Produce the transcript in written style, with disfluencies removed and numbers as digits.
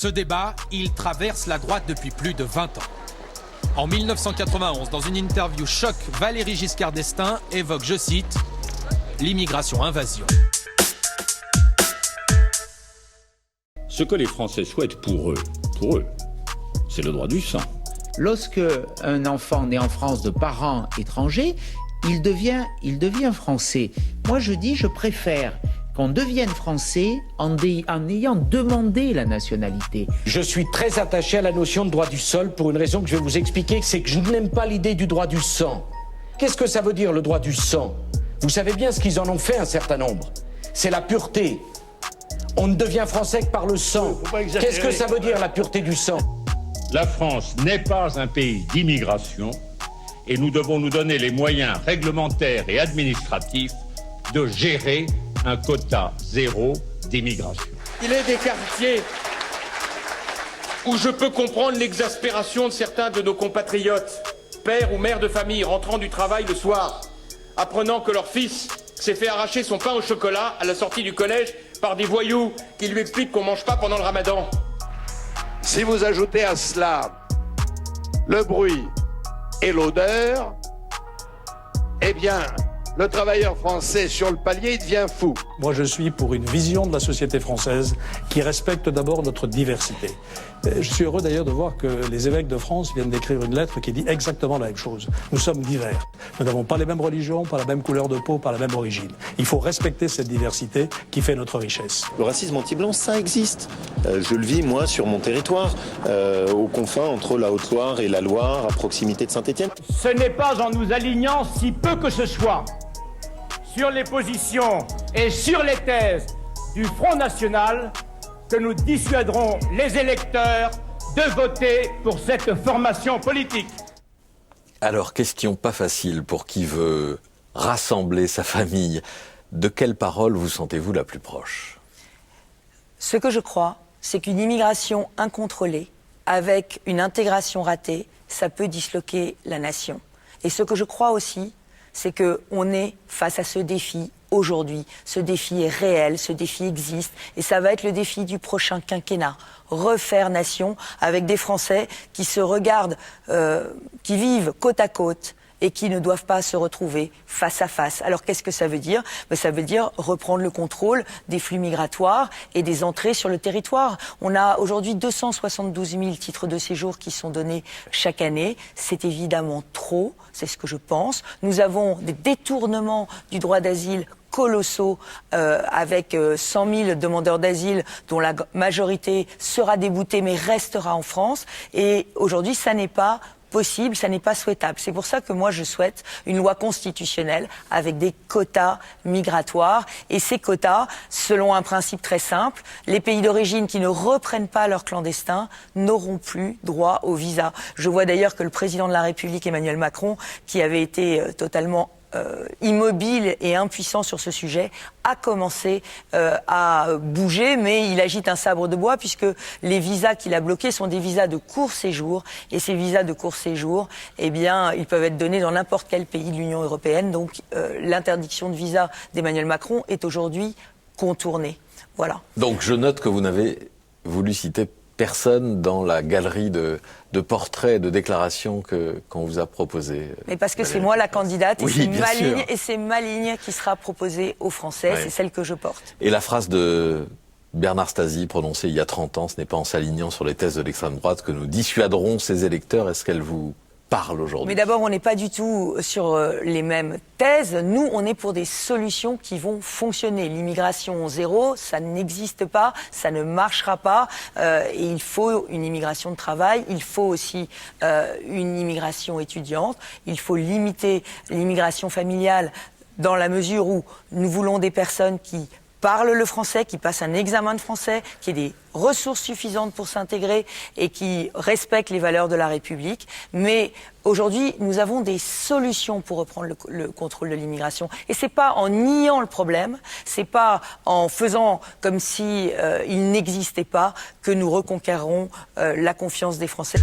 Ce débat, il traverse la droite depuis plus de 20 ans. En 1991, dans une interview choc, Valéry Giscard d'Estaing évoque, je cite, « l'immigration-invasion ». Ce que les Français souhaitent pour eux, c'est le droit du sang. Lorsque un enfant naît en France de parents étrangers, il devient français. Moi je dis, je préfère qu'on devienne français en ayant demandé la nationalité. Je suis très attaché à la notion de droit du sol pour une raison que je vais vous expliquer, c'est que je n'aime pas l'idée du droit du sang. Qu'est-ce que ça veut dire le droit du sang? Vous savez bien ce qu'ils en ont fait un certain nombre. C'est la pureté. On ne devient français que par le sang. Qu'est-ce que ça veut dire la pureté du sang? La France n'est pas un pays d'immigration et nous devons nous donner les moyens réglementaires et administratifs de gérer un quota zéro d'immigration. Il est des quartiers où je peux comprendre l'exaspération de certains de nos compatriotes, pères ou mères de famille rentrant du travail le soir, apprenant que leur fils s'est fait arracher son pain au chocolat à la sortie du collège par des voyous qui lui expliquent qu'on ne mange pas pendant le ramadan. Si vous ajoutez à cela le bruit et l'odeur, eh bien, le travailleur français sur le palier devient fou. Moi, je suis pour une vision de la société française qui respecte d'abord notre diversité. Je suis heureux d'ailleurs de voir que les évêques de France viennent d'écrire une lettre qui dit exactement la même chose. Nous sommes divers. Nous n'avons pas les mêmes religions, pas la même couleur de peau, pas la même origine. Il faut respecter cette diversité qui fait notre richesse. Le racisme anti-blanc, ça existe. Je le vis, moi, sur mon territoire, aux confins entre la Haute-Loire et la Loire, à proximité de Saint-Étienne. Ce n'est pas en nous alignant si peu que ce soit sur les positions et sur les thèses du Front National que nous dissuaderons les électeurs de voter pour cette formation politique. Alors, question pas facile pour qui veut rassembler sa famille. De quelle parole vous sentez-vous la plus proche? Ce que je crois, c'est qu'une immigration incontrôlée, avec une intégration ratée, ça peut disloquer la nation. Et ce que je crois aussi, c'est qu'on est face à ce défi aujourd'hui. Ce défi est réel, ce défi existe, et ça va être le défi du prochain quinquennat. Refaire nation avec des Français qui se regardent, qui vivent côte à côte, et qui ne doivent pas se retrouver face à face. Alors qu'est-ce que ça veut dire? Ça veut dire reprendre le contrôle des flux migratoires et des entrées sur le territoire. On a aujourd'hui 272 000 titres de séjour qui sont donnés chaque année. C'est évidemment trop, c'est ce que je pense. Nous avons des détournements du droit d'asile colossaux avec 100 000 demandeurs d'asile dont la majorité sera déboutée mais restera en France. Et aujourd'hui, ça n'est pas possible, ça n'est pas souhaitable. C'est pour ça que moi je souhaite une loi constitutionnelle avec des quotas migratoires. Et ces quotas, selon un principe très simple, les pays d'origine qui ne reprennent pas leurs clandestins n'auront plus droit au visa. Je vois d'ailleurs que le président de la République, Emmanuel Macron, qui avait été totalement immobile et impuissant sur ce sujet, a commencé à bouger, mais il agite un sabre de bois puisque les visas qu'il a bloqués sont des visas de court séjour, et ces visas de court séjour, eh bien, ils peuvent être donnés dans n'importe quel pays de l'Union européenne. Donc, l'interdiction de visa d'Emmanuel Macron est aujourd'hui contournée. Voilà. Donc, je note que vous n'avez voulu citer personne dans la galerie de portraits et de déclarations qu'on vous a proposées. Mais parce que c'est moi la candidate, et oui, c'est ma ligne qui sera proposée aux Français, c'est celle que je porte. Et la phrase de Bernard Stasi, prononcée il y a 30 ans, ce n'est pas en s'alignant sur les thèses de l'extrême droite que nous dissuaderons ces électeurs, est-ce qu'elle vous parle aujourd'hui? Mais d'abord, on n'est pas du tout sur les mêmes thèses. Nous, on est pour des solutions qui vont fonctionner. L'immigration zéro, ça n'existe pas, ça ne marchera pas. Et il faut une immigration de travail, il faut aussi une immigration étudiante, il faut limiter l'immigration familiale dans la mesure où nous voulons des personnes qui parlent le français, qui passent un examen de français, qui aient des ressources suffisantes pour s'intégrer et qui respectent les valeurs de la République. Mais aujourd'hui, nous avons des solutions pour reprendre le contrôle de l'immigration. Et c'est pas en niant le problème, c'est pas en faisant comme si il n'existait pas que nous reconquérerons la confiance des Français.